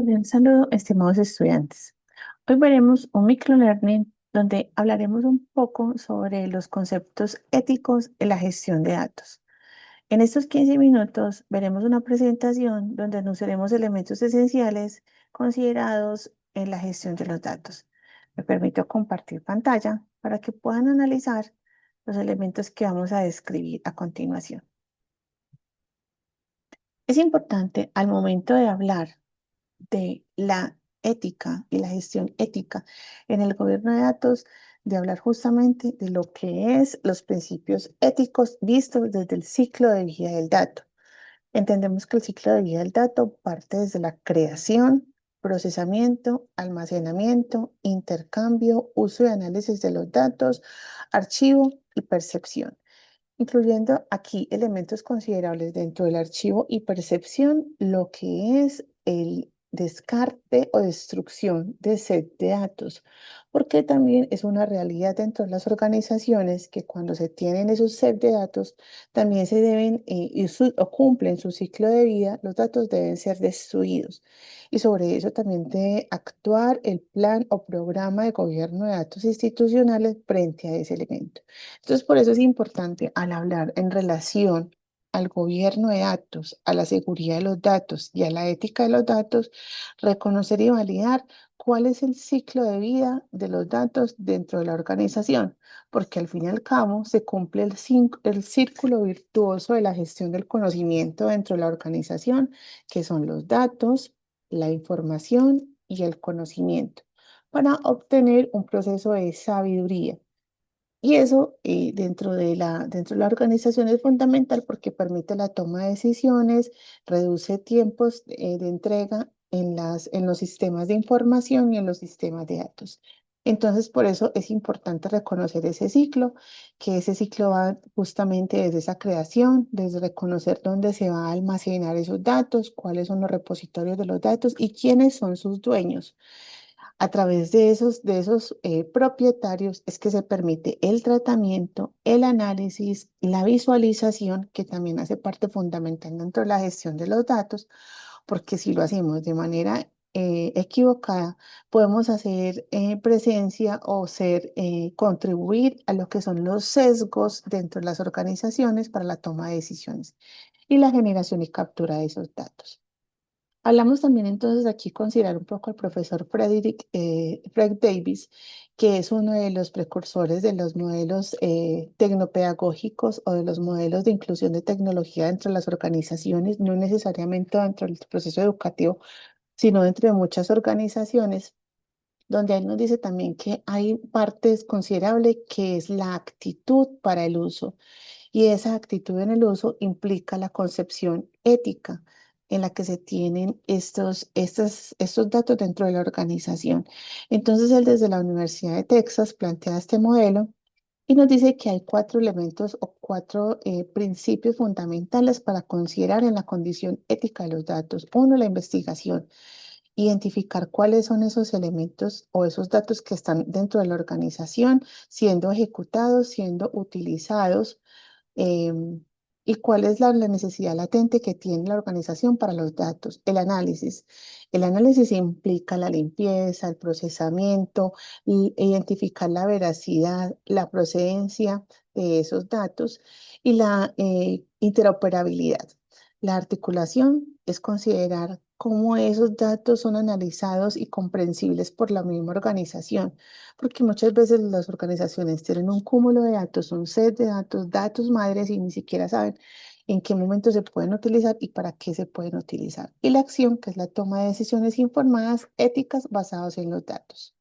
Un saludo, estimados estudiantes. Hoy veremos un microlearning donde hablaremos un poco sobre los conceptos éticos en la gestión de datos. En estos 15 minutos veremos una presentación donde anunciaremos elementos esenciales considerados en la gestión de los datos. Me permito compartir pantalla para que puedan analizar los elementos que vamos a describir a continuación. Es importante al momento de hablar de la ética y la gestión ética en el gobierno de datos, de hablar justamente de lo que es los principios éticos vistos desde el ciclo de vida del dato. Entendemos que el ciclo de vida del dato parte desde la creación, procesamiento, almacenamiento, intercambio, uso y análisis de los datos, archivo y percepción, incluyendo aquí elementos considerables dentro del archivo y percepción, lo que es el descarte o destrucción de set de datos, porque también es una realidad dentro de las organizaciones que cuando se tienen esos set de datos, también se deben o cumplen su ciclo de vida, los datos deben ser destruidos. Y sobre eso también debe actuar el plan o programa de gobierno de datos institucionales frente a ese elemento. Entonces, por eso es importante al hablar en relación al gobierno de datos, a la seguridad de los datos y a la ética de los datos, reconocer y validar cuál es el ciclo de vida de los datos dentro de la organización, porque al fin y al cabo se cumple el círculo virtuoso de la gestión del conocimiento dentro de la organización, que son los datos, la información y el conocimiento, para obtener un proceso de sabiduría. Y eso dentro de la organización es fundamental porque permite la toma de decisiones, reduce tiempos de entrega en los sistemas de información y en los sistemas de datos. Entonces, por eso es importante reconocer ese ciclo, que ese ciclo va justamente desde esa creación, desde reconocer dónde se va a almacenar esos datos, cuáles son los repositorios de los datos y quiénes son sus dueños. A través de esos propietarios es que se permite el tratamiento, el análisis, la visualización, que también hace parte fundamental dentro de la gestión de los datos, porque si lo hacemos de manera equivocada, podemos hacer presencia o contribuir a lo que son los sesgos dentro de las organizaciones para la toma de decisiones y la generación y captura de esos datos. Hablamos también entonces aquí considerar un poco al profesor Fred Davis, que es uno de los precursores de los modelos tecnopedagógicos o de los modelos de inclusión de tecnología dentro de las organizaciones, no necesariamente dentro del proceso educativo, sino dentro de muchas organizaciones, donde él nos dice también que hay partes considerables que es la actitud para el uso. Y esa actitud en el uso implica la concepción ética en la que se tienen estos datos dentro de la organización. Entonces, él desde la Universidad de Texas plantea este modelo y nos dice que hay cuatro elementos o cuatro principios fundamentales para considerar en la condición ética de los datos. Uno, la investigación. Identificar cuáles son esos elementos o esos datos que están dentro de la organización, siendo ejecutados, siendo utilizados, em, y cuál es la necesidad latente que tiene la organización para los datos. El análisis. El análisis implica la limpieza, el procesamiento, identificar la veracidad, la procedencia de esos datos y la interoperabilidad. La articulación es considerar cómo esos datos son analizados y comprensibles por la misma organización, porque muchas veces las organizaciones tienen un cúmulo de datos, un set de datos, datos madres y ni siquiera saben en qué momento se pueden utilizar y para qué se pueden utilizar. Y la acción, que es la toma de decisiones informadas, éticas, basadas en los datos.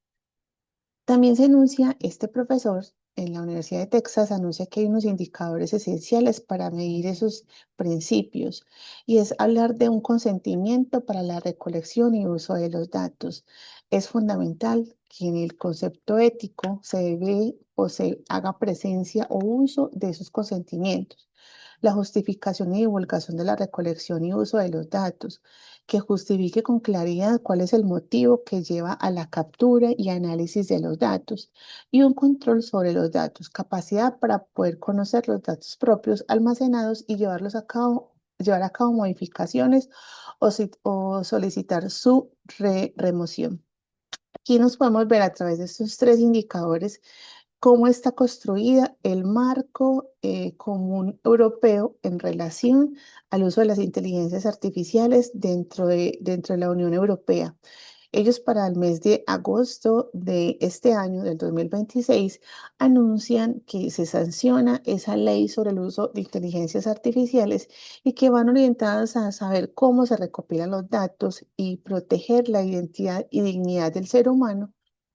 También se enuncia, este profesor en la Universidad de Texas anuncia que hay unos indicadores esenciales para medir esos principios y es hablar de un consentimiento para la recolección y uso de los datos. Es fundamental que en el concepto ético se debe o se haga presencia o uso de esos consentimientos. La justificación y divulgación de la recolección y uso de los datos, que justifique con claridad cuál es el motivo que lleva a la captura y análisis de los datos, y un control sobre los datos, capacidad para poder conocer los datos propios almacenados y llevarlos a cabo llevar a cabo modificaciones o solicitar su remoción. Aquí nos podemos ver a través de estos tres indicadores cómo está construida el marco común europeo en relación al uso de las inteligencias artificiales dentro de la Unión Europea. Ellos para el mes de agosto de este año, del 2026, anuncian que se sanciona esa ley sobre el uso de inteligencias artificiales y que van orientadas a saber cómo se recopilan los datos y proteger la identidad y dignidad del ser humano,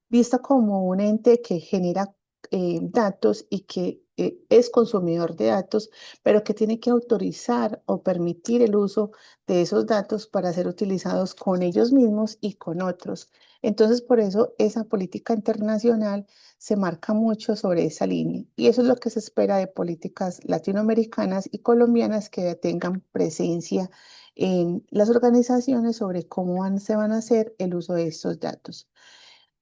vista como un ente que genera datos y que es consumidor de datos, pero que tiene que autorizar o permitir el uso de esos datos para ser utilizados con ellos mismos y con otros. Entonces, por eso esa política internacional se marca mucho sobre esa línea. Y eso es lo que se espera de políticas latinoamericanas y colombianas que tengan presencia en las organizaciones sobre se van a hacer el uso de estos datos.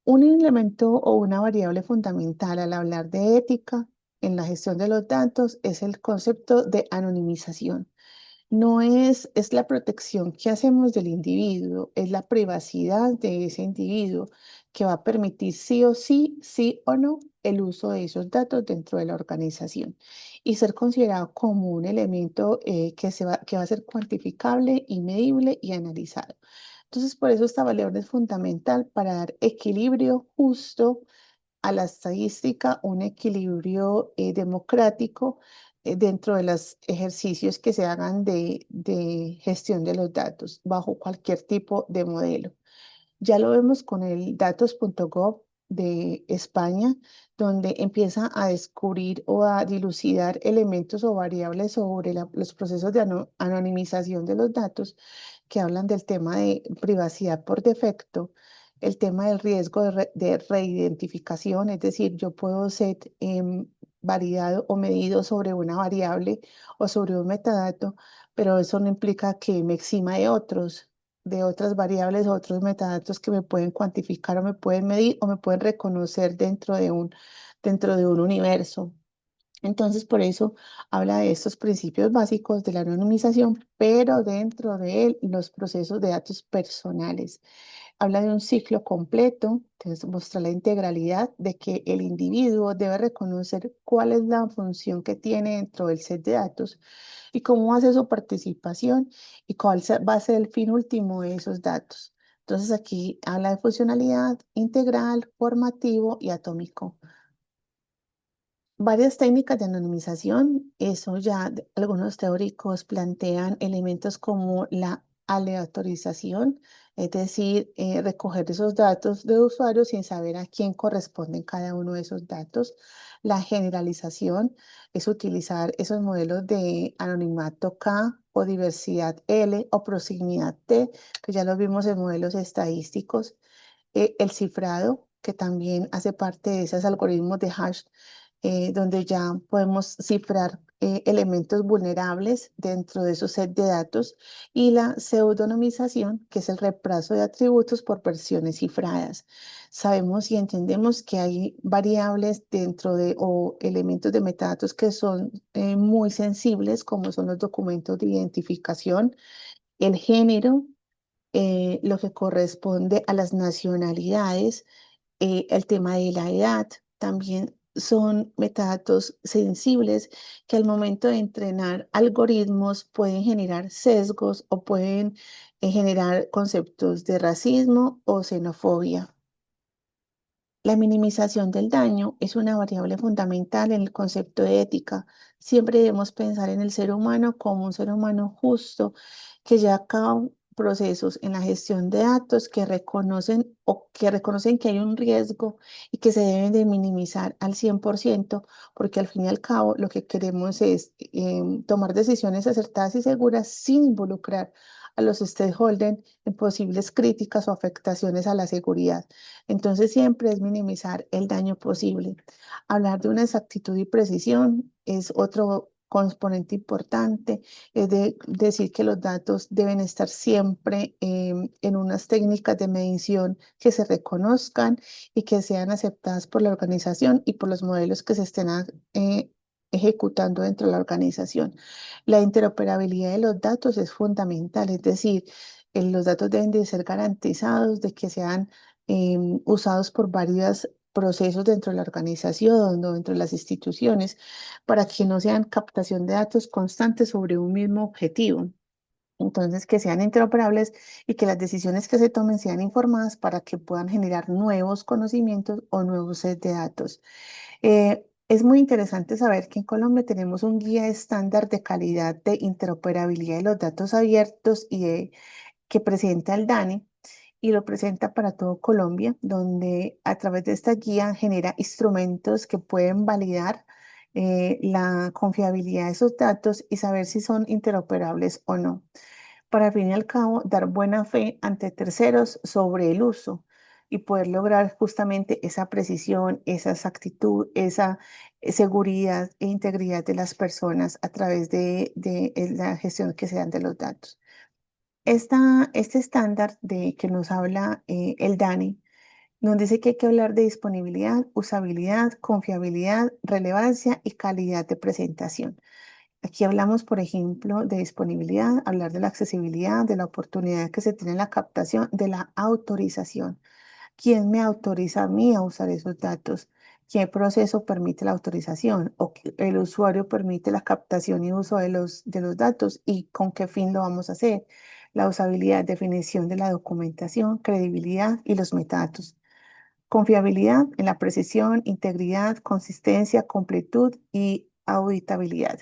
Un elemento o una variable fundamental al hablar de ética en la gestión de los datos es el concepto de anonimización. No es la protección que hacemos del individuo, es la privacidad de ese individuo que va a permitir sí o no, el uso de esos datos dentro de la organización y ser considerado como un elemento que va a ser cuantificable y medible y analizado. Entonces, por eso esta variable es fundamental para dar equilibrio justo a la estadística, un equilibrio democrático dentro de los ejercicios que se hagan de gestión de los datos bajo cualquier tipo de modelo. Ya lo vemos con el datos.gov de España, donde empieza a descubrir o a dilucidar elementos o variables sobre los procesos de anonimización de los datos que hablan del tema de privacidad por defecto, el tema del riesgo de reidentificación, es decir, yo puedo ser validado o medido sobre una variable o sobre un metadato, pero eso no implica que me exima de otras variables o otros metadatos que me pueden cuantificar o me pueden medir o me pueden reconocer dentro de un universo. Entonces, por eso habla de estos principios básicos de la anonimización, pero dentro de él los procesos de datos personales. Habla de un ciclo completo, entonces muestra la integralidad de que el individuo debe reconocer cuál es la función que tiene dentro del set de datos y cómo hace su participación y va a ser el fin último de esos datos. Entonces aquí habla de funcionalidad integral, formativo y atómico. Varias técnicas de anonimización, eso ya algunos teóricos plantean elementos como la aleatorización, es decir, recoger esos datos de usuarios sin saber a quién corresponden cada uno de esos datos. La generalización es utilizar esos modelos de anonimato K o diversidad L o proximidad T, que ya lo vimos en modelos estadísticos. El cifrado, que también hace parte de esos algoritmos de hash donde ya podemos cifrar elementos vulnerables dentro de esos set de datos, y la pseudonimización, que es el reemplazo de atributos por versiones cifradas. Sabemos y entendemos que hay variables dentro de o elementos de metadatos que son muy sensibles, como son los documentos de identificación, el género, lo que corresponde a las nacionalidades, el tema de la edad, también son metadatos sensibles que al momento de entrenar algoritmos pueden generar sesgos o pueden generar conceptos de racismo o xenofobia. La minimización del daño es una variable fundamental en el concepto de ética. Siempre debemos pensar en el ser humano como un ser humano justo que lleva a cabo procesos en la gestión de datos que reconocen que hay un riesgo y que se deben de minimizar al 100%, porque al fin y al cabo lo que queremos es tomar decisiones acertadas y seguras sin involucrar a los stakeholders en posibles críticas o afectaciones a la seguridad. Entonces siempre es minimizar el daño posible. Hablar de una exactitud y precisión es otro componente importante, es de decir que los datos deben estar siempre en unas técnicas de medición que se reconozcan y que sean aceptadas por la organización y por los modelos que se estén ejecutando dentro de la organización. La interoperabilidad de los datos es fundamental, es decir, los datos deben de ser garantizados de que sean usados por varios procesos dentro de la organización o dentro de las instituciones para que no sean captación de datos constantes sobre un mismo objetivo. Entonces, que sean interoperables y que las decisiones que se tomen sean informadas para que puedan generar nuevos conocimientos o nuevos set de datos. Es muy interesante saber que en Colombia tenemos un guía estándar de calidad de interoperabilidad de los datos abiertos que presenta el DANE y lo presenta para todo Colombia, donde a través de esta guía genera instrumentos que pueden validar la confiabilidad de esos datos y saber si son interoperables o no, para al fin y al cabo dar buena fe ante terceros sobre el uso y poder lograr justamente esa precisión, esa exactitud, esa seguridad e integridad de las personas a través de la gestión que se dan de los datos. Este estándar de que nos habla el DANI nos dice que hay que hablar de disponibilidad, usabilidad, confiabilidad, relevancia y calidad de presentación. Aquí hablamos, por ejemplo, de disponibilidad, hablar de la accesibilidad, de la oportunidad que se tiene en la captación, de la autorización. ¿Quién me autoriza a mí a usar esos datos? ¿Qué proceso permite la autorización? ¿O el usuario permite la captación y uso de los datos? ¿Y con qué fin lo vamos a hacer? La usabilidad, definición de la documentación, credibilidad y los metadatos. Confiabilidad en la precisión, integridad, consistencia, completud y auditabilidad.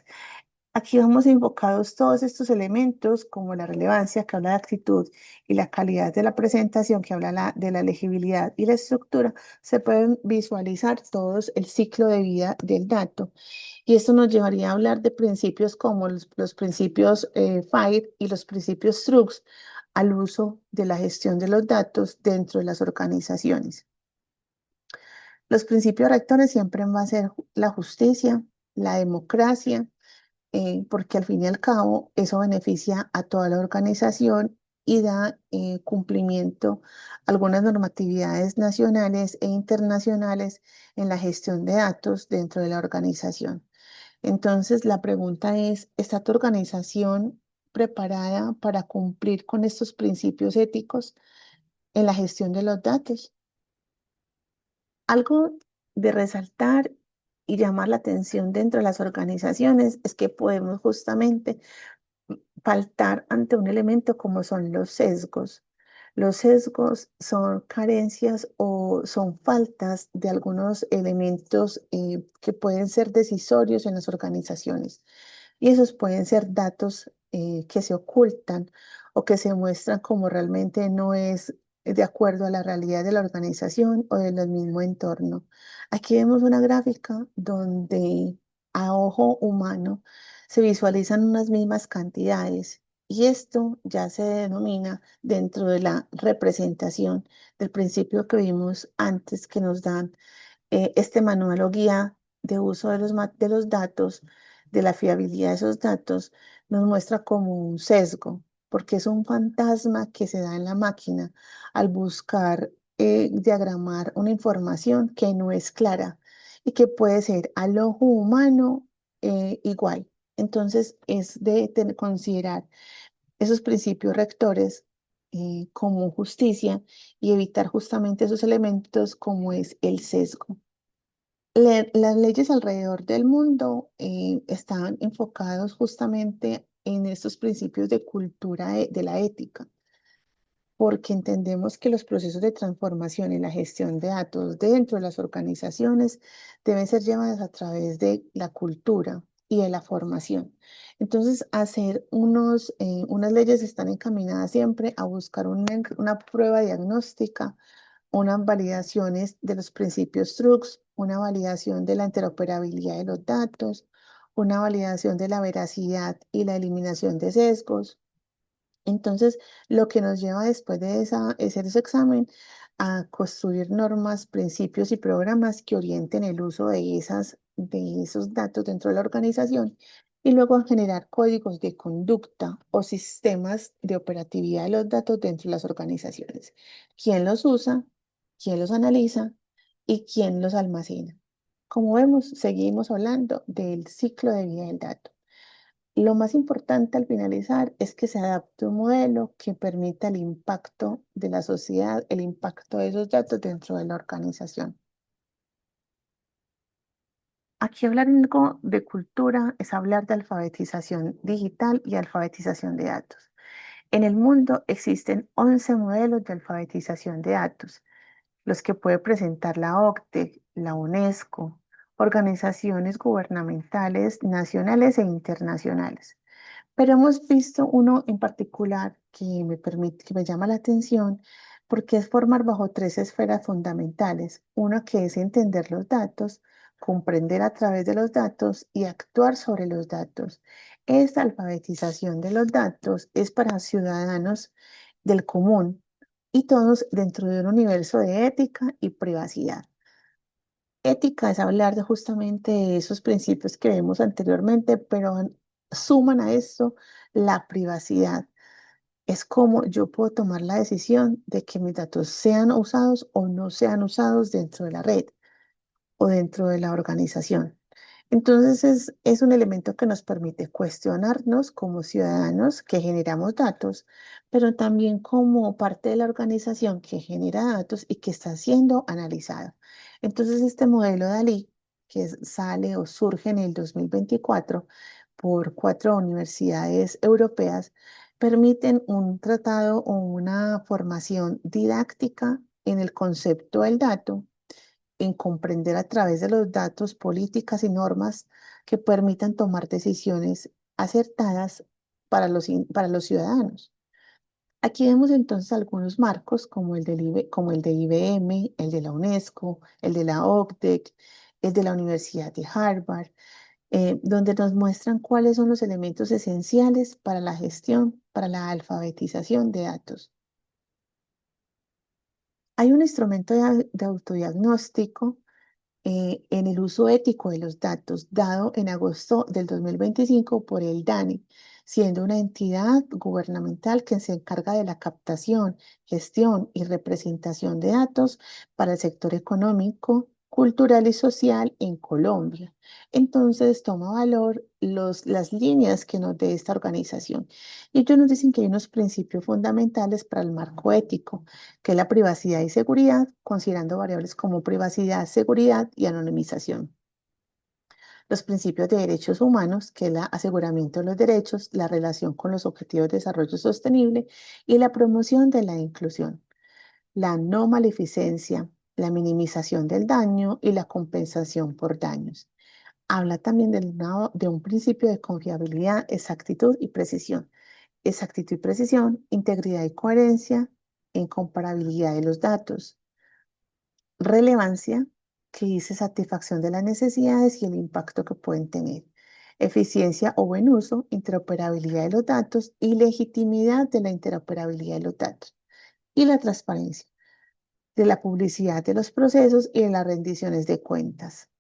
Aquí vamos enfocados todos estos elementos, como la relevancia, que habla de actitud, y la calidad de la presentación, que habla de la legibilidad y la estructura, se pueden visualizar todos el ciclo de vida del dato. Y esto nos llevaría a hablar de principios como los principios FAIR y los principios TRUX al uso de la gestión de los datos dentro de las organizaciones. Los principios rectores siempre van a ser la justicia, la democracia, porque al fin y al cabo eso beneficia a toda la organización y da cumplimiento a algunas normatividades nacionales e internacionales en la gestión de datos dentro de la organización. Entonces, la pregunta es, ¿está tu organización preparada para cumplir con estos principios éticos en la gestión de los datos? Algo de resaltar y llamar la atención dentro de las organizaciones es que podemos justamente faltar ante un elemento como son los sesgos. Los sesgos son carencias o son faltas de algunos elementos que pueden ser decisorios en las organizaciones. Y esos pueden ser datos que se ocultan o que se muestran como realmente no es de acuerdo a la realidad de la organización o del mismo entorno. Aquí vemos una gráfica donde a ojo humano se visualizan unas mismas cantidades y esto ya se denomina dentro de la representación del principio que vimos antes que nos dan este manual o guía de uso de los datos, de la fiabilidad de esos datos, nos muestra como un sesgo, porque es un fantasma que se da en la máquina al buscar diagramar una información que no es clara y que puede ser al ojo humano igual. Entonces, es de considerar esos principios rectores como justicia y evitar justamente esos elementos como es el sesgo. Las leyes alrededor del mundo están enfocados justamente en estos principios de cultura de la ética, porque entendemos que los procesos de transformación y la gestión de datos dentro de las organizaciones deben ser llevados a través de la cultura y de la formación. Entonces, unas leyes están encaminadas siempre a buscar una prueba diagnóstica, unas validaciones de los principios TRUX, una validación de la interoperabilidad de los datos, una validación de la veracidad y la eliminación de sesgos. Entonces, lo que nos lleva después de hacer ese examen a construir normas, principios y programas que orienten el uso de esos datos dentro de la organización y luego a generar códigos de conducta o sistemas de operatividad de los datos dentro de las organizaciones. ¿Quién los usa? ¿Quién los analiza? ¿Y quién los almacena? Como vemos, seguimos hablando del ciclo de vida del dato. Lo más importante al finalizar es que se adapte un modelo que permita el impacto de la sociedad, el impacto de esos datos dentro de la organización. Aquí hablar algo de cultura es hablar de alfabetización digital y alfabetización de datos. En el mundo existen 11 modelos de alfabetización de datos, los que puede presentar la OCDE, la UNESCO, organizaciones gubernamentales nacionales e internacionales. Pero hemos visto uno en particular que me llama la atención porque es formar bajo tres esferas fundamentales. Una que es entender los datos, comprender a través de los datos y actuar sobre los datos. Esta alfabetización de los datos es para ciudadanos del común y todos dentro de un universo de ética y privacidad. Ética es hablar de justamente de esos principios que vemos anteriormente, pero suman a esto la privacidad. Es como yo puedo tomar la decisión de que mis datos sean usados o no sean usados dentro de la red o dentro de la organización. Entonces es un elemento que nos permite cuestionarnos como ciudadanos que generamos datos, pero también como parte de la organización que genera datos y que está siendo analizado. Entonces este modelo DALI, sale o surge en el 2024 por 4 universidades europeas, permiten un tratado o una formación didáctica en el concepto del dato, en comprender a través de los datos políticas y normas que permitan tomar decisiones acertadas para los ciudadanos. Aquí vemos entonces algunos marcos como como el de IBM, el de la UNESCO, el de la OCDE, el de la Universidad de Harvard, donde nos muestran cuáles son los elementos esenciales para la gestión, para la alfabetización de datos. Hay un instrumento de autodiagnóstico en el uso ético de los datos, dado en agosto del 2025 por el DANI, siendo una entidad gubernamental que se encarga de la captación, gestión y representación de datos para el sector económico, cultural y social en Colombia. Entonces, toma valor las líneas que nos dé esta organización. Y ellos nos dicen que hay unos principios fundamentales para el marco ético, que es la privacidad y seguridad, considerando variables como privacidad, seguridad y anonimización. Los principios de derechos humanos, que es el aseguramiento de los derechos, la relación con los objetivos de desarrollo sostenible y la promoción de la inclusión. La no maleficencia, la minimización del daño y la compensación por daños. Habla también de un principio de confiabilidad, exactitud y precisión. Exactitud y precisión, integridad y coherencia, incomparabilidad de los datos. Relevancia, que dice satisfacción de las necesidades y el impacto que pueden tener. Eficiencia o buen uso, interoperabilidad de los datos y legitimidad de la interoperabilidad de los datos. Y la transparencia, de la publicidad de los procesos y de las rendiciones de cuentas.